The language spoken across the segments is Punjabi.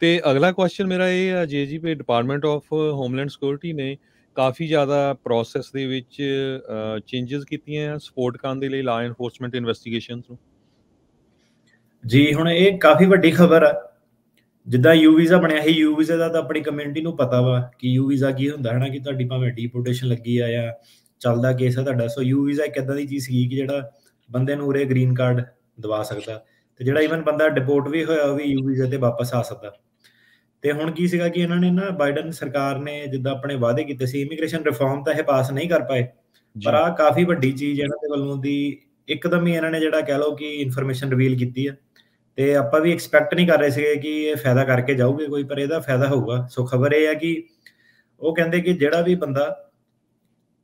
ਤੇ ਅਗਲਾ ਕੁਐਸਚਨ ਮੇਰਾ ਇਹ ਆ ਜੀ ਵੀ ਡਿਪਾਰਟਮੈਂਟ ਆਫ ਹੋਮਲੈਂਡ ਸਿਕਿਉਰਿਟੀ ਨੇ ਕਾਫੀ ਜ਼ਿਆਦਾ ਪ੍ਰੋਸੈਸ ਦੇ ਵਿੱਚ ਚੇਂਜਸ ਕੀਤੀਆਂ ਆ ਸਪੋਰਟ ਕਰਨ ਦੇ ਲਈ ਲਾ ਐਨਫੋਰਸਮੈਂਟ ਇਨਵੈਸਟੀਗੇਸ਼ਨਸ ਨੂੰ। ਜੀ ਹੁਣ ਇਹ ਕਾਫੀ ਵੱਡੀ ਖਬਰ ਆ। ਜਿੱਦਾਂ ਯੂ ਵੀਜ਼ਾ ਬਣਿਆ ਸੀ, ਯੂ ਵੀਜ਼ਾ ਦਾ ਤਾਂ ਆਪਣੀ ਕਮਿਊਨਿਟੀ ਨੂੰ ਪਤਾ ਵਾ ਕਿ ਯੂ ਵੀਜ਼ਾ ਕੀ ਹੁੰਦਾ ਹੈ ਨਾ, ਕਿ ਤੁਹਾਡੀ ਭਾਵੇਂ ਡੀਪੋਰਟੇਸ਼ਨ ਲੱਗੀ ਆ ਜਾਂ ਚੱਲਦਾ ਕੇਸ ਆ ਤੁਹਾਡਾ। ਸੋ ਯੂ ਵੀਜ਼ਾ ਇੱਕ ਇੱਦਾਂ ਦੀ ਚੀਜ਼ ਸੀ ਕਿ ਜਿਹੜਾ ਬੰਦੇ ਨੂੰ ਉਰੇ ਗ੍ਰੀਨ ਕਾਰਡ ਦਵਾ ਸਕਦਾ, ਤੇ ਜਿਹੜਾ ਈਵਨ ਬੰਦਾ ਡਿਪੋਰਟ ਵੀ ਹੋਇਆ ਉਹ ਵੀ ਯੂ ਵੀਜ਼ਾ ਤੇ ਵਾਪਸ ਆ ਸਕਦਾ। ਤੇ ਹੁਣ ਕੀ ਸੀਗਾ ਕਿ ਇਹਨਾਂ ਨੇ ਨਾ ਬਾਈਡਨ ਸਰਕਾਰ ਨੇ ਜਿੱਦਾਂ ਆਪਣੇ ਵਾਅਦੇ ਕੀਤੇ ਸੀ, ਇਮੀਗ੍ਰੇਸ਼ਨ ਰਿਫਾਰਮ ਤਾਂ ਇਹ ਪਾਸ ਨਹੀਂ ਕਰ ਪਾਏ, ਪਰ ਆਹ ਕਾਫੀ ਵੱਡੀ ਚੀਜ਼ ਇਹਨਾਂ ਦੇ ਵੱਲੋਂ ਦੀ ਇੱਕਦਮ ਹੀ ਇਹਨਾਂ ਨੇ ਜਿਹੜਾ ਕਹਿ ਲਓ ਕਿ ਇਨਫੋਰਮੇਸ਼ਨ ਰਿਵੀਲ ਕੀਤੀ ਆ। ਤੇ ਆਪਾਂ ਵੀ ਐਕਸਪੈਕਟ ਨਹੀਂ ਕਰ ਰਹੇ ਸੀਗੇ ਕਿ ਇਹ ਫਾਇਦਾ ਕਰਕੇ ਜਾਊਗੇ ਕੋਈ, ਪਰ ਇਹਦਾ ਫਾਇਦਾ ਹੋਊਗਾ। ਸੋ ਖਬਰ ਇਹ ਹੈ ਕਿ ਉਹ ਕਹਿੰਦੇ ਕਿ ਜਿਹੜਾ ਵੀ ਬੰਦਾ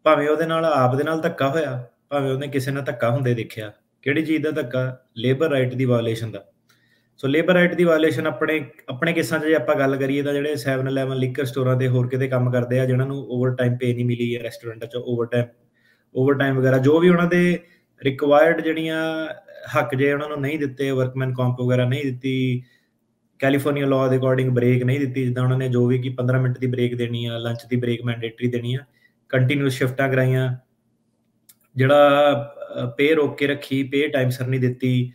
ਭਾਵੇਂ ਉਹਦੇ ਨਾਲ ਆਪ ਦੇ ਨਾਲ ਧੱਕਾ ਹੋਇਆ, ਭਾਵੇਂ ਉਹਨੇ ਕਿਸੇ ਨਾਲ ਧੱਕਾ ਹੁੰਦੇ ਦੇਖਿਆ, ਕਿਹੜੀ ਚੀਜ਼ ਦਾ ਧੱਕਾ? ਲੇਬਰ ਰਾਈਟ ਦੀ ਵਾਇਓਲੇਸ਼ਨ ਦਾ। ਸੋ ਲੇਬਰ ਰਾਈਟ ਦੀ ਵਾਇਓਲੇਸ਼ਨ ਆਪਣੇ ਕੇਸਾਂ 'ਚ ਜੇ ਆਪਾਂ ਗੱਲ ਕਰੀਏ ਤਾਂ ਜਿਹੜੇ 7-11 ਲਿਕਰ ਸਟੋਰਾਂ ਤੇ ਹੋਰ ਕਿਤੇ ਕੰਮ ਕਰਦੇ ਆ, ਜਿਹਨਾਂ ਨੂੰ ਓਵਰ ਟਾਈਮ ਪੇ ਨਹੀਂ ਮਿਲੀ ਹੈ, ਰੈਸਟੋਰੈਂਟਾਂ 'ਚ ਓਵਰ ਟਾਈਮ ਵਗੈਰਾ ਜੋ ਵੀ ਉਹਨਾਂ ਦੇ ਰਿਕਵਾਇਰਡ ਜਿਹੜੀਆਂ ਹੱਕ ਜੇ ਉਹਨਾਂ ਨੂੰ ਨਹੀਂ ਦਿੱਤੇ, ਵਰਕਮੈਨ ਕੰਪ ਵਗੈਰਾ ਨਹੀਂ ਦਿੱਤੀ, ਕੈਲੀਫੋਰਨੀਆ ਲਾਅ ਦੇ ਅਕੋਰਡਿੰਗ ਬ੍ਰੇਕ ਨਹੀਂ ਦਿੱਤੀ, ਜਿੱਦਾਂ ਉਹਨਾਂ ਨੇ ਜੋ ਵੀ ਕਿ 15 ਮਿੰਟ ਦੀ ਬ੍ਰੇਕ ਦੇਣੀ ਆ, ਲੰਚ ਦੀ ਬ੍ਰੇਕ ਮੈਂਡੇਟਰੀ ਦੇਣੀ ਆ, ਕੰਟੀਨਿਊਸ ਸ਼ਿਫਟਾਂ ਕਰਾਈਆਂ, ਜਿਹੜਾ ਪੇ ਰੋਕ ਕੇ ਰੱਖੀ, ਪੇ ਟਾਈਮ ਸਰ ਨਹੀਂ ਦਿੱਤੀ,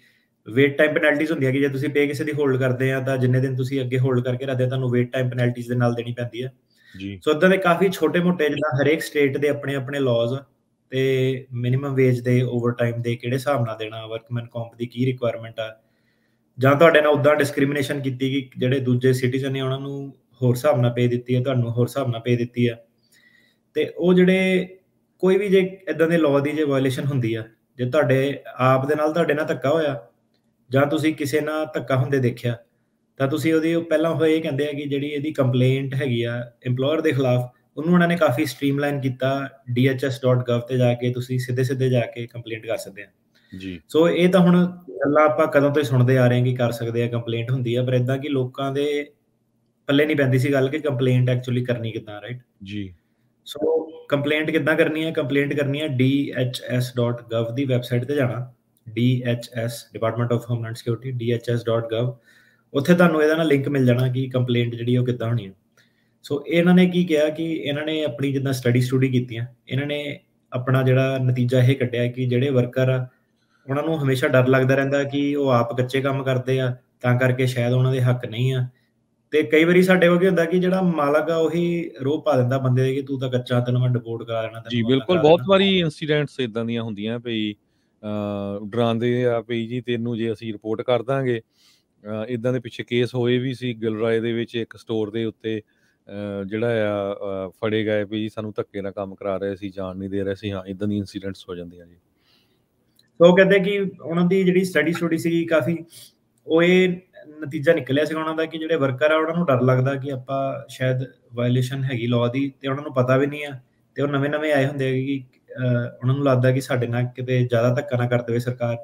ਵੇਟ ਟਾਈਮ ਪੈਨਲਟੀਜ਼ ਹੁੰਦੀਆਂ ਕਿ ਜੇ ਤੁਸੀਂ ਪੇ ਕਿਸੇ ਦੀ ਹੋਲਡ ਕਰਦੇ ਆ ਤਾਂ ਜਿੰਨੇ ਦਿਨ ਤੁਸੀਂ ਅੱਗੇ ਹੋਲਡ ਕਰਕੇ ਰੱਖਦੇ ਤੁਹਾਨੂੰ ਵੇਟ ਟਾਈਮ ਪੈਨਲਟੀਜ਼ ਦੇ ਨਾਲ ਦੇਣੀ ਪੈਂਦੀ ਹੈ। ਸੋ ਇਦਾਂ ਦੇ ਕਾਫੀ ਛੋਟੇ ਮੋਟੇ, ਜਿੱਦਾਂ ਹਰੇਕ ਸਟੇਟ ਦੇ ਆਪਣੇ ਆਪਣੇ ਲਾਜ਼ ਤੇ ਮਿਨੀਮਮ ਵੇਜ ਦੇ, ਓਵਰ ਟਾਈਮ ਦੇ ਕਿਹੜੇ ਹਿਸਾਬ ਨਾਲ ਦੇਣਾ, ਵਰਕਮੈਨ ਕੰਪ ਦੀ ਕੀ ਰਿਕੁਆਇਰਮੈਂਟ ਆ, ਜਾਂ ਤੁਹਾਡੇ ਨਾਲ ਉੱਦਾਂ ਡਿਸਕ੍ਰਿਮੀਨੇਸ਼ਨ ਕੀਤੀ ਕਿ ਜਿਹੜੇ ਦੂਜੇ ਸਿਟੀਜ਼ਨ ਨੇ ਉਹਨਾਂ ਨੂੰ ਹੋਰ ਹਿਸਾਬ ਨਾਲ ਪੇ ਦਿੱਤੀ ਹੈ, ਤੁਹਾਨੂੰ ਹੋਰ ਹਿਸਾਬ ਨਾਲ ਪੇ ਦਿੱਤੀ ਆ। ਤੇ ਉਹ ਜਿਹੜੇ ਕੋਈ ਵੀ ਜੇ ਇਦਾਂ ਦੇ ਲਾਅ ਦੀ ਜੇ ਵਾਇਓਲੇਸ਼ਨ ਹੁੰਦੀ ਆ, ਜੇ ਤੁਹਾਡੇ ਆਪ ਦੇ ਨਾਲ ਤੁਹਾਡੇ ਨਾਲ ਧੱਕਾ ਹੋਇਆ ਜਾਂ ਤੁਸੀਂ ਕਿਸੇ ਨਾਲ ਧੱਕਾ ਹੁੰਦੇ ਦੇਖਿਆ, ਤਾਂ ਤੁਸੀਂ ਉਹਦੀ ਪਹਿਲਾਂ ਹੋਏ ਇਹ ਕਹਿੰਦੇ ਆ ਕਿ ਜਿਹੜੀ ਇਹਦੀ ਕੰਪਲੇਂਟ ਹੈਗੀ ਆ EMPLOYER ਦੇ ਖਿਲਾਫ, ਉਹਨੂੰ ਉਹਨਾਂ ਨੇ ਕਾਫੀ ਸਟ੍ਰੀਮਲਾਈਨ ਕੀਤਾ। DHS.gov ਤੇ ਜਾ ਕੇ ਤੁਸੀਂ ਸਿੱਧੇ ਜਾ ਕੇ ਕੰਪਲੇਂਟ ਕਰ ਸਕਦੇ ਆ ਜੀ। ਸੋ ਇਹ ਤਾਂ ਹੁਣ ਗੱਲਾਂ ਆਪਾਂ ਕਦੋਂ ਤੋਂ ਸੁਣਦੇ ਆ ਰਹੇ ਹਾਂ ਕਿ ਕਰ ਸਕਦੇ ਆ, ਕੰਪਲੇਂਟ ਹੁੰਦੀ ਆ, ਪਰ ਇਦਾਂ ਕਿ ਲੋਕਾਂ ਦੇ ਪੱਲੇ ਨਹੀਂ ਪੈਂਦੀ ਸੀ ਗੱਲ ਕਿ ਕੰਪਲੇਂਟ ਐਕਚੁਅਲੀ ਕਰਨੀ ਕਿੱਦਾਂ, ਰਾਈਟ ਜੀ। ਸੋ ਕੰਪਲੇਂਟ ਕਿੱਦਾਂ ਕਰਨੀ ਹੈ? ਕੰਪਲੇਂਟ ਕਰਨੀ ਹੈ DHS.gov ਦੀ ਵੈਬਸਾਈਟ ਤੇ ਜਾਣਾ, DHS department of homeland security, DHS.gov। ਉੱਥੇ ਤੁਹਾਨੂੰ ਇਹਦਾ ਨਾਲ ਲਿੰਕ ਮਿਲ ਜਾਣਾ ਕਿ ਕੰਪਲੇਂਟ ਜਿਹੜੀ ਉਹ ਕਿੱਦਾਂ ਹੋਣੀ ਹੈ। ਸੋ ਇਹਨਾਂ ਨੇ ਕੀ ਕਿਹਾ ਕਿ ਇਹਨਾਂ ਨੇ ਆਪਣੀ ਜਿੱਦਾਂ ਸਟੱਡੀ ਕੀਤੀਆਂ, ਇਹਨਾਂ ਨੇ ਆਪਣਾ ਜਿਹੜਾ ਨਤੀਜਾ ਇਹ ਕੱਢਿਆ ਕਿ ਜਿਹੜੇ ਵਰਕਰ ਆ ਉਹਨਾਂ ਨੂੰ ਹਮੇਸ਼ਾ ਡਰ ਲੱਗਦਾ ਰਹਿੰਦਾ ਕਿ ਉਹ ਆਪ ਕੱਚੇ ਕੰਮ ਕਰਦੇ ਆ, ਤਾਂ ਕਰਕੇ ਸ਼ਾਇਦ ਉਹਨਾਂ ਦੇ ਹੱਕ ਨਹੀਂ ਆ। ਤੇ ਕਈ ਵਾਰੀ ਸਾਡੇ ਕੋਲ ਕੀ ਹੁੰਦਾ ਕਿ ਜਿਹੜਾ ਮਾਲਕ ਆ ਉਹੀ ਰੋਹ ਪਾ ਦਿੰਦਾ ਬੰਦੇ ਦੇ ਕਿ ਤੂੰ ਤਾਂ ਕੱਚਾ, ਤੈਨੂੰ ਮੈਂ ਡਿਪੋਰਟ ਕਰਾ ਦੇਣਾ ਜੀ। ਬਿਲਕੁਲ, ਬਹੁਤ ਵਾਰੀ ਇਨਸੀਡੈਂਟਸ ਇਦਾਂ ਦੀਆਂ ਹੁੰਦੀਆਂ ਪਈ, ਡਰਾਉਂਦੇ ਆ ਪਈ ਜੀ ਤੈਨੂੰ ਜੇ ਅਸੀਂ ਰਿਪੋਰਟ ਕਰ ਦਾਂਗੇ। ਇਦਾਂ ਦੇ ਪਿੱਛੇ ਕੇਸ ਹੋਏ ਵੀ ਸੀ ਗਿਲਰਾਏ ਦੇ ਵਿੱਚ, ਇੱਕ ਸਟੋਰ ਦੇ ਉੱਤੇ ਜਿਹੜਾ ਆ ਫੜੇ ਗਏ ਵੀ ਸਾਨੂੰ ਧੱਕੇ ਨਾਲ ਕੰਮ ਕਰਾ ਰਹੇ ਸੀ, ਜਾਣ ਨਹੀਂ ਦੇ ਰਹੇ ਸੀ। ਹਾਂ, ਇਦਾਂ ਦੀ ਇਨਸੀਡੈਂਟਸ ਹੋ ਜਾਂਦੀਆਂ ਜੀ। ਉਹ ਕਹਿੰਦੇ ਕਿ ਉਹਨਾਂ ਦੀ ਜਿਹੜੀ ਸਟੱਡੀ ਸੀ ਕਾਫੀ, ਉਹ ਇਹ ਨਤੀਜਾ ਨਿਕਲਿਆ ਸੀਗਾ ਉਹਨਾਂ ਦਾ ਕਿ ਜਿਹੜੇ ਵਰਕਰ ਆ ਉਹਨਾਂ ਨੂੰ ਡਰ ਲੱਗਦਾ ਕਿ ਆਪਾਂ ਸ਼ਾਇਦ ਵਾਇਓਲੇਸ਼ਨ ਹੈਗੀ ਲਾਅ ਦੀ, ਤੇ ਉਹਨਾਂ ਨੂੰ ਪਤਾ ਵੀ ਨਹੀਂ ਆ, ਤੇ ਉਹ ਨਵੇਂ ਆਏ ਹੁੰਦੇ ਆ ਕਿ ਉਹਨਾਂ ਨੂੰ ਲੱਗਦਾ ਕਿ ਸਾਡੇ ਨਾਲ ਕਿਤੇ ਜ਼ਿਆਦਾ ਧੱਕਾ ਨਾ ਕਰ ਦੇਵੇ ਸਰਕਾਰ,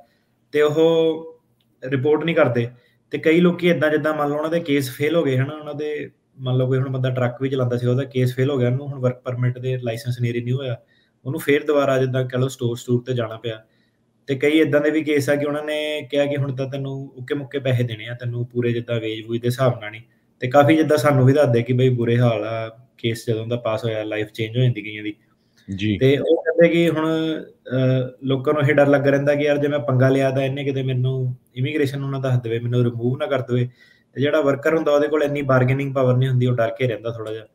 ਤੇ ਉਹ ਰਿਪੋਰਟ ਨਹੀਂ ਕਰਦੇ। ਤੇ ਕਈ ਲੋਕੀ ਇਦਾਂ, ਜਿੱਦਾਂ ਮੰਨ ਲਓ ਉਹਨਾਂ ਦੇ ਕੇਸ ਫੇਲ ਹੋ ਗਏ ਹਨਾ, ਉਹਨਾਂ ਦੇ ਮੰਨ ਲਓ ਕੋਈ ਹੁਣ ਬੰਦਾ ਟਰੱਕ ਵੀ ਚਲਾਉਂਦਾ ਸੀ, ਉਹਦਾ ਕੇਸ ਫੇਲ ਹੋ ਗਿਆ, ਉਹਨੂੰ ਹੁਣ ਵਰਕ ਪਰਮਿਟ ਦੇ ਲਾਇਸੈਂਸ ਨਹੀਂ ਰਿਨਿਊ ਹੋਇਆ, ਉਹਨੂੰ ਫੇਰ ਦੁਬਾਰਾ ਜਿੱਦਾਂ ਕਹਿ ਲਓ ਸਟੋਰ ਤੇ ਜਾਣਾ ਪਿਆ। ਤੇ ਕਈ ਇਦਾਂ ਦੇ ਵੀ ਕੇਸ ਆ ਕਿ ਉਹਨਾਂ ਨੇ ਕਿਹਾ ਕਿ ਹੁਣ ਤਾਂ ਤੈਨੂੰ ਉੱਕੇ ਮੁੱਕੇ ਪੈਸੇ ਦੇਣੇ ਆ, ਤੈਨੂੰ ਪੂਰੇ ਜਿੱਦਾਂ ਵੇਜ ਵੂਜ ਦੇ ਹਿਸਾਬ ਨਾਲ ਨਹੀਂ। ਤੇ ਕਾਫੀ ਜਿੱਦਾਂ ਸਾਨੂੰ ਵੀ ਦੱਸਦੇ ਕਿ ਬਈ ਬੁਰੇ ਹਾਲ ਆ, ਕੇਸ ਜਦੋਂ ਦਾ ਪਾਸ ਹੋਇਆ ਲਾਈਫ ਚੇਂਜ ਹੋ ਜਾਂਦੀ ਕਈਆਂ ਦੀ ਜੀ। ਤੇ ਉਹ ਕਹਿੰਦੇ ਕਿ ਹੁਣ ਲੋਕਾਂ ਨੂੰ ਇਹ ਡਰ ਲੱਗਾ ਰਹਿੰਦਾ ਕਿ ਯਾਰ ਜੇ ਮੈਂ ਪੰਗਾ ਲਿਆ ਤਾਂ ਇਹਨੇ ਕਿਤੇ ਮੈਨੂੰ ਇਮੀਗ੍ਰੇਸ਼ਨ ਨੂੰ ਨਾ ਦੱਸ ਦੇਵੇ, ਮੈਨੂੰ ਰਿਮੂਵ ਨਾ ਕਰ ਦੇਵੇ। ਤੇ ਜਿਹੜਾ ਵਰਕਰ ਹੁੰਦਾ ਉਹਦੇ ਕੋਲ ਇੰਨੀ ਬਾਰਗੇਨਿੰਗ ਪਾਵਰ ਨਹੀਂ ਹੁੰਦੀ, ਉਹ ਡਰ ਕੇ ਰਹਿੰਦਾ ਥੋੜਾ ਜਿਹਾ।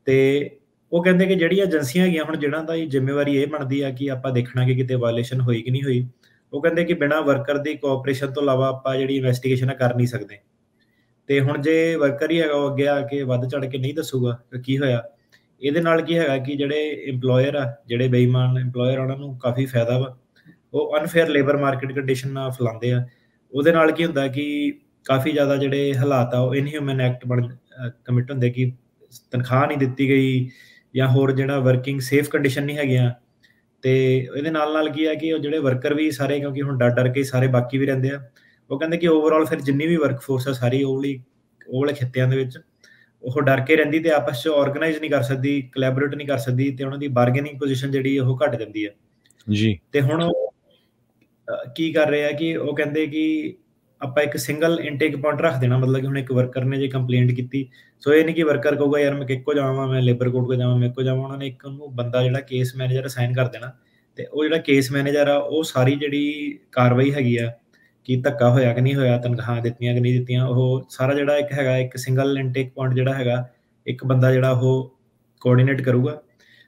ਤੇ ਉਹ ਕਹਿੰਦੇ ਕਿ ਜਿਹੜੀਆਂ ਏਜੰਸੀਆਂ ਹੈਗੀਆਂ ਹੁਣ ਜਿਹਨਾਂ ਦਾ ਜ਼ਿੰਮੇਵਾਰੀ ਇਹ ਬਣਦੀ ਆ ਕਿ ਆਪਾਂ ਦੇਖਣਾ ਕਿ ਕਿਤੇ ਵਾਇਓਲੇਸ਼ਨ ਹੋਈ ਕਿ ਨਹੀਂ ਹੋਈ, ਉਹ ਕਹਿੰਦੇ ਕਿ ਬਿਨਾਂ ਵਰਕਰ ਦੀ ਕੋਆਪਰੇਸ਼ਨ ਤੋਂ ਇਲਾਵਾ ਆਪਾਂ ਜਿਹੜੀ ਇਨਵੈਸਟੀਗੇਸ਼ਨ ਕਰ ਨਹੀਂ ਸਕਦੇ। ਤੇ ਹੁਣ ਜੇ ਵਰਕਰ ਹੀ ਹੈਗਾ ਉਹ ਅੱਗੇ ਆ ਕੇ ਵੱਧ ਚੜ ਕੇ ਨਹੀਂ ਦੱਸੂਗਾ ਕਿ ਕੀ ਹੋਇਆ, ਇਹਦੇ ਨਾਲ ਕੀ ਹੈਗਾ ਕਿ ਜਿਹੜੇ EMPLOYER ਆ, ਜਿਹੜੇ ਬੇਈਮਾਨ EMPLOYER ਉਹਨਾਂ ਨੂੰ ਕਾਫੀ ਫਾਇਦਾ ਵਾ, ਉਹ ਅਨਫੇਅਰ ਲੇਬਰ ਮਾਰਕੀਟ ਕੰਡੀਸ਼ਨ ਨਾਲ ਫੈਲਾਉਂਦੇ ਆ। ਉਹਦੇ ਨਾਲ ਕੀ ਹੁੰਦਾ ਕਿ ਕਾਫੀ ਜ਼ਿਆਦਾ ਜਿਹੜੇ ਹਾਲਾਤ ਆ ਉਹ ਇਨਹਿਊਮਨ ਐਕਟ ਕਮਿਟ ਹੁੰਦੇ ਕਿ ਤਨਖਾਹ ਨਹੀਂ ਦਿੱਤੀ ਗਈ ਜਾਂ ਹੋਰ ਜਿਹੜਾ ਵਰਕਿੰਗ ਸੇਫ ਕੰਡੀਸ਼ਨ ਨਹੀਂ ਹੈਗੀਆਂ। ਤੇ ਇਹਦੇ ਨਾਲ ਕੀ ਆ ਕਿ ਉਹ ਜਿਹੜੇ ਵਰਕਰ ਵੀ ਸਾਰੇ, ਕਿਉਂਕਿ ਹੁਣ ਡਰ ਕੇ ਸਾਰੇ ਬਾਕੀ ਵੀ ਰਹਿੰਦੇ ਆ, ਉਹ ਕਹਿੰਦੇ ਕਿ ਓਵਰਆਲ ਫਿਰ ਜਿੰਨੀ ਵੀ ਵਰਕ ਫੋਰਸ ਆ ਸਾਰੀ ਉਹ ਵਾਲੇ ਖਿੱਤਿਆਂ ਦੇ ਵਿੱਚ ਉਹ ਡਰ ਕੇ ਰਹਿੰਦੀ ਤੇ ਆਪਸ 'ਚ ਆਰਗੇਨਾਈਜ਼ ਨਹੀਂ ਕਰ ਸਕਦੀ, ਕੋਲੈਬੋਰੇਟ ਨਹੀਂ ਕਰ ਸਕਦੀ, ਤੇ ਉਹਨਾਂ ਦੀ ਬਾਰਗੇਨਿੰਗ ਪੋਜੀਸ਼ਨ ਜਿਹੜੀ ਉਹ ਘਟ ਜਾਂਦੀ ਹੈ ਜੀ। ਤੇ ਹੁਣ ਕੀ ਕਰ ਰਹੇ ਆ ਕਿ ਉਹ ਕਹਿੰਦੇ ਕਿ ਆਪਾਂ ਇੱਕ ਸਿੰਗਲ ਇਨਟੇਕ ਪੁਆਇੰਟ ਰੱਖ ਦੇਣਾ, ਮਤਲਬ ਕਿ ਹੁਣ ਇੱਕ ਵਰਕਰ ਨੇ ਜੇ ਕੰਪਲੇਂਟ ਕੀਤੀ, ਸੋ ਇਹ ਨਹੀਂ ਕਿ ਵਰਕਰ ਕਹੂਗਾ ਯਾਰ ਮੈਂ ਕਿੱਕੋ ਜਾਵਾਂ, ਮੈਂ ਲੇਬਰ ਕੋਰਟ ਕੋ ਜਾਵਾਂ, ਮੇਰੇ ਕੋ ਜਾਵਾਂ। ਉਹਨਾਂ ਨੇ ਇੱਕ ਉਹਨੂੰ ਬੰਦਾ ਜਿਹੜਾ ਕੇਸ ਮੈਨੇਜਰ ਅਸਾਈਨ ਕਰ ਦੇਣਾ, ਤੇ ਉਹ ਜਿਹੜਾ ਕੇਸ ਮੈਨੇਜਰ ਆ ਉਹ ਸਾਰੀ ਜਿਹੜੀ ਕਾਰਵਾਈ ਹੈਗੀ ਆ ਕਿ ਧੱਕਾ ਹੋਇਆ ਕਿ ਨਹੀਂ ਹੋਇਆ, ਤਨਖਾਹਾਂ ਦਿੱਤੀਆਂ ਕਿ ਨਹੀਂ ਦਿੱਤੀਆਂ, ਉਹ ਸਾਰਾ ਜਿਹੜਾ ਇੱਕ ਹੈਗਾ ਇੱਕ ਸਿੰਗਲ ਇਨਟੇਕ ਪੁਆਇੰਟ ਜਿਹੜਾ ਹੈਗਾ ਇੱਕ ਬੰਦਾ ਜਿਹੜਾ ਉਹ ਕੋਆਰਡੀਨੇਟ ਕਰੂਗਾ।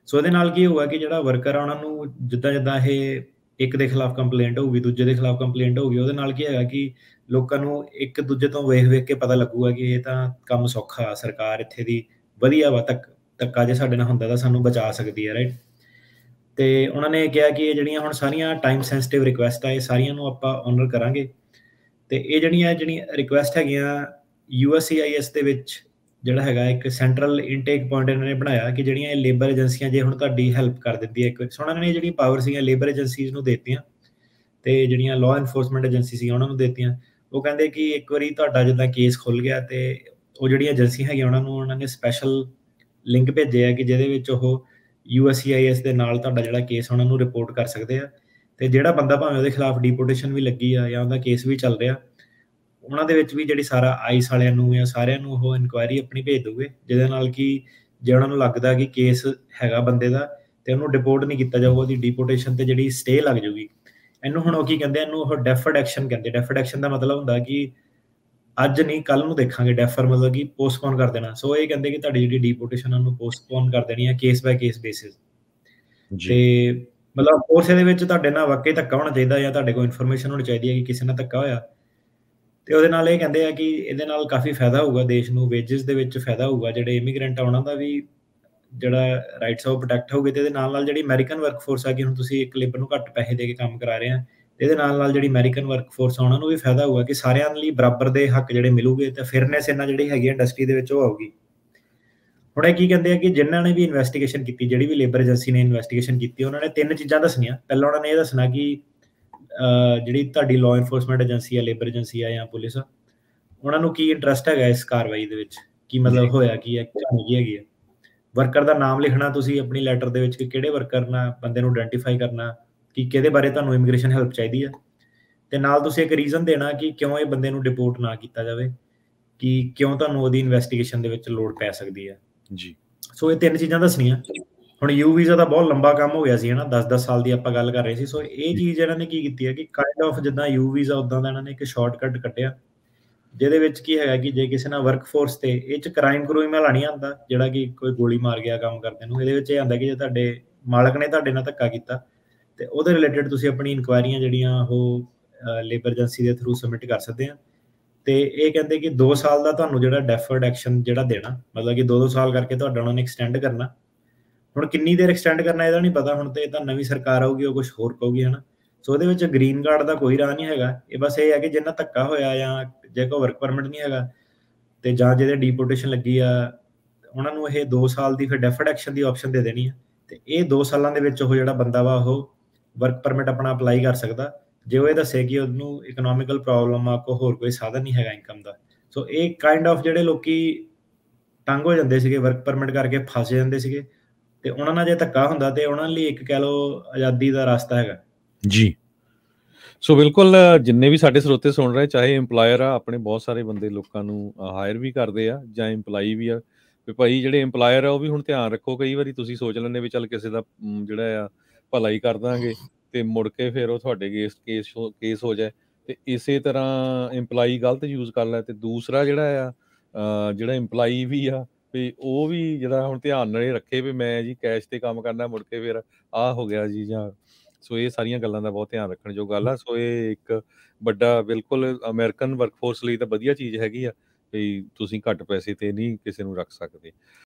ਸੋ ਇਹਦੇ ਨਾਲ ਕੀ ਹੋਊਗਾ ਕਿ ਜਿਹੜਾ ਵਰਕਰ ਆ ਉਹਨਾਂ ਨੂੰ ਜਿੱਦਾਂ ਜਿੱਦਾਂ ਇਹ ਇੱਕ ਦੇ ਖਿਲਾਫ ਕੰਪਲੇਂਟ ਹੋਊਗੀ, ਦੂਜੇ ਦੇ ਖਿਲਾਫ ਕੰਪਲੇਂਟ ਹੋਊਗੀ, ਉਹਦੇ ਨਾਲ ਕੀ ਹੈਗਾ ਕਿ ਲੋਕਾਂ ਨੂੰ ਇੱਕ ਦੂਜੇ ਤੋਂ ਵੇਖ ਕੇ ਪਤਾ ਲੱਗੂਗਾ ਕਿ ਇਹ ਤਾਂ ਕੰਮ ਸੌਖਾ, ਸਰਕਾਰ ਇੱਥੇ ਦੀ ਵਧੀਆ ਵਾ, ਧੱਕਾ ਜੇ ਸਾਡੇ ਨਾਲ ਹੁੰਦਾ ਤਾਂ ਸਾਨੂੰ ਬਚਾ ਸਕਦੀ ਹੈ, ਰਾਈਟ। ਤੇ ਉਹਨਾਂ ਨੇ ਕਿਹਾ ਕਿ ਇਹ ਜਿਹੜੀਆਂ ਹੁਣ ਸਾਰੀਆਂ ਟਾਈਮ ਸੈਂਸਿਟਿਵ ਰਿਕੁਐਸਟ ਆ, ਇਹ ਸਾਰੀਆਂ ਨੂੰ ਆਪਾਂ ਆਨਰ ਕਰਾਂਗੇ। ਤੇ ਇਹ ਜਿਹੜੀਆਂ ਰਿਕੁਐਸਟ ਹੈਗੀਆਂ USCIS ਦੇ ਵਿੱਚ ਜਿਹੜਾ ਹੈਗਾ ਇੱਕ ਸੈਂਟਰਲ ਇਨਟੇਕ ਪੁਆਇੰਟ ਇਹਨਾਂ ਨੇ ਬਣਾਇਆ ਕਿ ਜਿਹੜੀਆਂ ਇਹ ਲੇਬਰ ਏਜੰਸੀਆਂ ਜੇ ਹੁਣ ਤੁਹਾਡੀ ਹੈਲਪ ਕਰ ਦਿੰਦੀ ਹੈ, ਇੱਕ ਉਹਨਾਂ ਨੇ ਜਿਹੜੀਆਂ ਪਾਵਰ ਸੀਗੀਆਂ ਲੇਬਰ ਏਜੰਸੀਜ਼ ਨੂੰ ਦੇਤੀਆਂ ਤੇ ਜਿਹੜੀਆਂ ਲਾਅ ਐਨਫੋਰਸਮੈਂਟ ਏਜੰਸੀ ਸੀ ਉਹਨਾਂ ਨੂੰ ਦੇਤੀਆਂ। ਉਹ ਕਹਿੰਦੇ ਕਿ ਇੱਕ ਵਾਰੀ ਤੁਹਾਡਾ ਜਿੱਦਾਂ ਕੇਸ ਖੁੱਲ ਗਿਆ ਤੇ ਉਹ ਜਿਹੜੀਆਂ ਏਜੰਸੀਆਂ ਹੈਗੀਆਂ ਉਹਨਾਂ ਨੇ ਸਪੈਸ਼ਲ ਲਿੰਕ ਭੇਜੇ ਆ ਕਿ ਜਿਹਦੇ ਵਿੱਚ ਉਹ USCIS ਦੇ ਨਾਲ ਤੁਹਾਡਾ ਜਿਹੜਾ ਕੇਸ ਉਹਨਾਂ ਨੂੰ ਰਿਪੋਰਟ ਕਰ ਸਕਦੇ ਆ। ਤੇ ਜਿਹੜਾ ਬੰਦਾ ਭਾਵੇਂ ਉਹਦੇ ਖਿਲਾਫ ਡਿਪੋਰਟੇਸ਼ਨ ਵੀ ਲੱਗੀ ਆ ਜਾਂ ਉਹਦਾ ਕੇਸ ਵੀ ਚੱਲ ਰਿਹਾ, ਉਹਨਾਂ ਦੇ ਵਿੱਚ ਵੀ ਜਿਹੜੀ ਸਾਰਾ ਆਈਸ ਵਾਲਿਆਂ ਨੂੰ ਜਾਂ ਸਾਰਿਆਂ ਨੂੰ ਉਹ ਇਨਕੁਆਇਰੀ ਆਪਣੀ ਭੇਜ ਦੋਗੇ, ਜਿਹਦੇ ਨਾਲ ਕਿ ਜੇ ਉਹਨਾਂ ਨੂੰ ਲੱਗਦਾ ਕਿ ਕੇਸ ਹੈਗਾ ਬੰਦੇ ਦਾ ਤੇ ਉਹਨੂੰ ਡਿਪੋਰਟ ਨਹੀਂ ਕੀਤਾ ਜਾਊਗਾ, ਉਹਦੀ ਡਿਪੋਰਟੇਸ਼ਨ ਤੇ ਜਿਹੜੀ ਸਟੇ ਲੱਗ ਜਾਊਗੀ। ਇਹਨੂੰ ਹੁਣ ਉਹ ਕੀ ਕਹਿੰਦੇ, ਇਹਨੂੰ ਉਹ ਡੈਫਰਡ ਐਕਸ਼ਨ ਕਹਿੰਦੇ। ਡੈਫਰਡ ਐਕਸ਼ਨ ਦਾ ਮਤਲਬ ਹੁੰਦਾ ਕਿ ਅੱਜ ਨਹੀਂ ਕੱਲ ਨੂੰ ਦੇਖਾਂਗੇ, ਡੈਫਰ ਮਤਲਬ ਕਿ ਪੋਸਟਪੋਨ ਕਰ ਦੇਣਾ। ਸੋ ਇਹ ਕਹਿੰਦੇ ਕਿ ਤੁਹਾਡੀ ਜਿਹੜੀ ਡਿਪੋਰਟੇਸ਼ਨ ਉਹਨੂੰ ਪੋਸਟਪੋਨ ਕਰ ਦੇਣੀ ਹੈ ਕੇਸ ਬਾਈ ਕੇਸ ਬੇਸਿਸ ਤੇ ਮਤਲਬ ਉਸ ਦੇ ਵਿੱਚ ਤੁਹਾਡੇ ਨਾਲ ਵਾਕਈ ਧੱਕਾ ਹੋਣਾ ਚਾਹੀਦਾ ਜਾਂ ਤੁਹਾਡੇ ਕੋਲ ਇਨਫੋਰਮੇਸ਼ਨ ਹੋਣੀ ਚਾਹੀਦੀ ਹੈ ਕਿ ਕਿਸੇ ਨਾਲ ਧੱਕਾ ਹੋਇਆ। ਤੇ ਉਹਦੇ ਨਾਲ ਇਹ ਕਹਿੰਦੇ ਆ ਕਿ ਇਹਦੇ ਨਾਲ ਕਾਫੀ ਫਾਇਦਾ ਹੋਊਗਾ ਦੇਸ਼ ਨੂੰ, ਵੇਜਸ ਦੇ ਵਿੱਚ ਫਾਇਦਾ ਹੋਊਗਾ, ਜਿਹੜੇ ਇਮੀਗ੍ਰੈਂਟ ਆ ਉਹਨਾਂ ਦਾ ਵੀ ਜਿਹੜਾ ਰਾਈਟਸ ਆ ਉਹ ਪ੍ਰੋਟੈਕਟ ਹੋਊਗੇ। ਤੇ ਇਹਦੇ ਨਾਲ ਜਿਹੜੀ ਅਮਰੀਕਨ ਵਰਕਫੋਰਸ ਆ ਕਿ ਹੁਣ ਤੁਸੀਂ ਇੱਕ ਲੇਬਰ ਨੂੰ ਘੱਟ ਪੈਸੇ ਦੇ ਕੇ ਕੰਮ ਕਰਾ ਰਹੇ ਆ, ਇਹਦੇ ਨਾਲ ਜਿਹੜੀ ਅਮਰੀਕਨ ਵਰਕਫੋਰਸ ਆ ਉਹਨਾਂ ਨੂੰ ਵੀ ਫਾਇਦਾ ਹੋਊਗਾ ਕਿ ਸਾਰਿਆਂ ਲਈ ਬਰਾਬਰ ਦੇ ਹੱਕ ਜਿਹੜੇ ਮਿਲੂਗੇ ਤੇ ਫੇਅਰਨੈਸ ਇਹਨਾਂ ਜਿਹੜੀ ਹੈਗੀ ਇੰਡਸਟਰੀ ਦੇ ਵਿੱਚ ਉਹ ਆਊਗੀ। ਹੁਣ ਇਹ ਕੀ ਕਹਿੰਦੇ ਆ ਕਿ ਜਿਨ੍ਹਾਂ ਨੇ ਵੀ ਇਨਵੈਸਟੀਗੇਸ਼ਨ ਕੀਤੀ, ਜਿਹੜੀ ਵੀ ਲੇਬਰ ਏਜੰਸੀ ਨੇ ਇਨਵੈਸਟੀਗੇਸ਼ਨ ਕੀਤੀ, ਉਹਨਾਂ ਨੇ 3 ਚੀਜ਼ਾਂ ਦੱਸਣੀਆਂ। ਪਹਿਲਾਂ ਉਹਨਾਂ ਨੇ ਇਹ ਦੱਸਣਾ ਕਿ ਜਿਹੜੀ ਤੁਹਾਡੀ ਲਾਅ ਐਨਫੋਰਸਮੈਂਟ ਏਜੰਸੀ ਆ, ਲੇਬਰ ਏਜੰਸੀ ਆ ਜਾਂ ਪੁਲਿਸ ਆ, ਉਹਨਾਂ ਨੂੰ ਕੀ ਇੰਟਰਸਟ ਹੈਗਾ ਇਸ ਕਾਰਵਾਈ ਦੇ ਵਿੱਚ, ਕੀ ਮਤਲਬ ਹੋਇਆ ਕੀ ਹੈ, ਕਹਾਣੀ ਕੀ ਹੈਗੀ ਹੈ। ਵਰਕਰ ਦਾ ਨਾਮ ਲਿਖਣਾ ਤੁਸੀਂ ਆਪਣੀ ਲੈਟਰ ਦੇ ਵਿੱਚ ਕਿ ਕਿਹੜੇ ਵਰਕਰ ਨਾਲ ਬੰਦੇ ਨੂੰ ਆਇਡੈਂਟੀਫਾਈ ਕਰਨਾ ਕਿ ਕਿਹਦੇ ਬਾਰੇ ਤੁਹਾਨੂੰ ਇਮੀਗ੍ਰੇਸ਼ਨ ਹੈਲਪ ਚਾਹੀਦੀ ਹੈ, ਤੇ ਨਾਲ ਤੁਸੀਂ ਇੱਕ ਰੀਜ਼ਨ ਦੇਣਾ ਕਿ ਕਿਉਂ ਇਹ ਬੰਦੇ ਨੂੰ ਡਿਪੋਰਟ ਨਾ ਕੀਤਾ ਜਾਵੇ, ਕਿ ਕਿਉਂ ਤੁਹਾਨੂੰ ਉਹਦੀ ਇਨਵੈਸਟੀਗੇਸ਼ਨ ਦੇ ਵਿੱਚ ਲੋੜ ਪੈ ਸਕਦੀ ਹੈ ਜੀ। ਸੋ ਇਹ 3 ਚੀਜ਼ਾਂ ਦੱਸਣੀਆਂ। ਹੁਣ ਯੂ ਵੀਜ਼ਾ ਦਾ ਬਹੁਤ ਲੰਬਾ ਕੰਮ ਹੋ ਗਿਆ ਸੀ ਹਨਾ, 10-10 ਸਾਲ ਦੀ ਆਪਾਂ ਗੱਲ ਕਰ ਰਹੇ ਸੀ। ਸੋ ਇਹ ਚੀਜ਼ ਇਹਨਾਂ ਨੇ ਕੀ ਕੀਤੀ ਹੈ ਕਿ ਕਾਈਂਡ ਆਫ ਜਿੱਦਾਂ ਯੂ ਵੀਜ਼ਾ ਉਦਾਂ ਦਾ ਇਹਨਾਂ ਨੇ ਇੱਕ ਸ਼ਾਰਟਕਟ ਕੱਢਿਆ, ਜਿਹਦੇ ਵਿੱਚ ਕੀ ਹੈਗਾ ਕਿ ਜੇ ਕਿਸੇ ਨਾਲ ਵਰਕਫੋਰਸ ਤੇ ਇਹ ਚ ਕ੍ਰਾਈਮ ਵਾਲਾ ਨਹੀਂ ਆਉਂਦਾ ਜਿਹੜਾ ਕਿ ਕੋਈ ਗੋਲੀ ਮਾਰ ਗਿਆ ਕੰਮ ਕਰਦੇ ਨੂੰ। ਇਹਦੇ ਵਿੱਚ ਇਹ ਆਉਂਦਾ ਕਿ ਜੇ ਤੁਹਾਡੇ ਮਾਲਕ ਨੇ ਤੁਹਾਡੇ ਨਾਲ ਧੱਕਾ ਕੀਤਾ ਤੇ ਉਹਦੇ ਰਿਲੇਟਡ ਤੁਸੀਂ ਆਪਣੀ ਇਨਕੁਆਇਰੀਆਂ ਜਿਹੜੀਆਂ ਉਹ ਲੇਬਰ ਏਜੰਸੀ ਦੇ ਥਰੂ ਸਬਮਿਟ ਕਰ ਸਕਦੇ ਆ। ਤੇ ਇਹ ਕਹਿੰਦੇ ਕਿ 2 ਸਾਲ ਦਾ ਤੁਹਾਨੂੰ ਜਿਹੜਾ ਡੈਫਰਡ ਐਕਸ਼ਨ ਜਿਹੜਾ ਦੇਣਾ, ਮਤਲਬ ਕਿ 2-2 ਸਾਲ ਕਰਕੇ ਤੁਹਾਡਾ ਉਹਨਾਂ ਨੇ ਐਕਸਟੈਂਡ ਕਰਨਾ। ਹੁਣ ਕਿੰਨੀ ਦੇਰ ਐਕਸਟੈਂਡ ਕਰਨਾ ਇਹਦਾ ਨਹੀਂ ਪਤਾ, ਹੁਣ ਤੇ ਇਹ ਤਾਂ ਨਵੀਂ ਸਰਕਾਰ ਆਊਗੀ ਉਹ ਕੁਝ ਹੋਰ ਕਹੂਗੀ ਹਨਾ। ਸੋ ਉਹਦੇ ਵਿੱਚ ਗ੍ਰੀਨ ਕਾਰਡ ਦਾ ਕੋਈ ਰਾਹ ਨਹੀਂ ਹੈਗਾ। ਇਹ ਬਸ ਇਹ ਹੈ ਕਿ ਜਿੰਨਾ ਧੱਕਾ ਹੋਇਆ ਜਾਂ ਜੇ ਕੋਈ ਵਰਕ ਪਰਮਿਟ ਨਹੀਂ ਹੈਗਾ ਤੇ ਜਾਂ ਜਿਹਦੇ ਡਿਪੋਰਟੇਸ਼ਨ ਲੱਗੀ ਆ, ਉਹਨਾਂ ਨੂੰ ਇਹ 2 ਸਾਲ ਦੀ ਫਿਰ ਡੈਫਰਡ ਐਕਸ਼ਨ ਦੀ ਆਪਸ਼ਨ ਦੇ ਦੇਣੀ ਹੈ। ਤੇ ਇਹ 2 ਸਾਲਾਂ ਦੇ ਵਿੱਚ ਉਹ ਜਿਹੜਾ ਬੰਦਾ ਵਾ ਉਹ ਵਰਕ ਪਰਮਿਟ ਆਪਣਾ ਅਪਲਾਈ ਕਰ ਸਕਦਾ, ਜੇ ਉਹ ਇਹ ਦੱਸੇ ਕਿ ਉਹਨੂੰ ਇਕਨੋਮਿਕਲ ਪ੍ਰੋਬਲਮ ਆ, ਕੋਈ ਹੋਰ ਕੋਈ ਸਾਧਨ ਨਹੀਂ ਹੈਗਾ ਇਨਕਮ ਦਾ। ਸੋ ਇਹ ਕਾਈਂਡ ਆਫ ਜਿਹੜੇ ਲੋਕੀ ਤੰਗ ਹੋ ਜਾਂਦੇ ਸੀਗੇ ਵਰਕ ਪਰਮਿਟ ਕਰਕੇ, ਫਸ ਜਾਂਦੇ ਸੀਗੇ, ਤੇ ਉਹਨਾਂ ਨਾਲ ਜੇ ਧੱਕਾ ਹੁੰਦਾ ਤੇ ਉਹਨਾਂ ਲਈ ਇੱਕ ਕਹਿ ਲਓ ਆਜ਼ਾਦੀ ਦਾ ਰਸਤਾ ਹੈਗਾ ਜੀ। ਸੋ ਬਿਲਕੁਲ ਜਿੰਨੇ ਵੀ ਸਾਡੇ ਸਰੋਤੇ ਸੁਣ ਰਹੇ, ਚਾਹੇ ਇੰਪਲਾਇਰ ਆ, ਆਪਣੇ ਬਹੁਤ ਸਾਰੇ ਬੰਦੇ ਲੋਕਾਂ ਨੂੰ ਹਾਇਰ ਵੀ ਕਰਦੇ ਆ ਜਾਂ ਇੰਪਲਾਈ ਵੀ ਆ, ਵੀ ਭਾਈ ਜਿਹੜੇ ਇੰਪਲਾਇਰ ਆ ਉਹ ਵੀ ਹੁਣ ਧਿਆਨ ਰੱਖੋ। ਕਈ ਵਾਰੀ ਤੁਸੀਂ ਸੋਚ ਲੈਂਦੇ ਵੀ ਚੱਲ ਕਿਸੇ ਦਾ ਜਿਹੜਾ ਆ ਭਲਾ ਹੀ ਕਰ ਦਾਂਗੇ ਤੇ ਮੁੜ ਕੇ ਫਿਰ ਉਹ ਤੁਹਾਡੇ ਕੇਸ ਹੋ ਜਾਏ, ਤੇ ਇਸੇ ਤਰ੍ਹਾਂ ਇੰਪਲਾਈ ਗਲਤ ਯੂਜ਼ ਕਰ ਲੈ। ਤੇ ਦੂਸਰਾ ਜਿਹੜਾ ਆ ਜਿਹੜਾ ਇੰਪਲਾਈ ਵੀ ਆ ਵੀ ਉਹ ਵੀ ਜਿਹੜਾ ਹੁਣ ਧਿਆਨ ਨਾਲ ਰੱਖੇ ਵੀ ਮੈਂ ਜੀ ਕੈਸ਼ ਤੇ ਕੰਮ ਕਰਨਾ, ਮੁੜ ਕੇ ਫਿਰ ਆਹ ਹੋ ਗਿਆ ਜੀ ਜਾਂ। ਸੋ ਇਹ ਸਾਰੀਆਂ ਗੱਲਾਂ ਦਾ ਬਹੁਤ ਧਿਆਨ ਰੱਖਣ ਜੋ ਗੱਲ ਆ। ਸੋ ਇਹ ਇੱਕ ਵੱਡਾ ਬਿਲਕੁਲ ਅਮਰੀਕਨ ਵਰਕਫੋਰਸ ਲਈ ਤਾਂ ਵਧੀਆ ਚੀਜ਼ ਹੈਗੀ ਆ ਵੀ ਤੁਸੀਂ ਘੱਟ ਪੈਸੇ ਤੇ ਨਹੀਂ ਕਿਸੇ ਨੂੰ ਰੱਖ ਸਕਦੇ।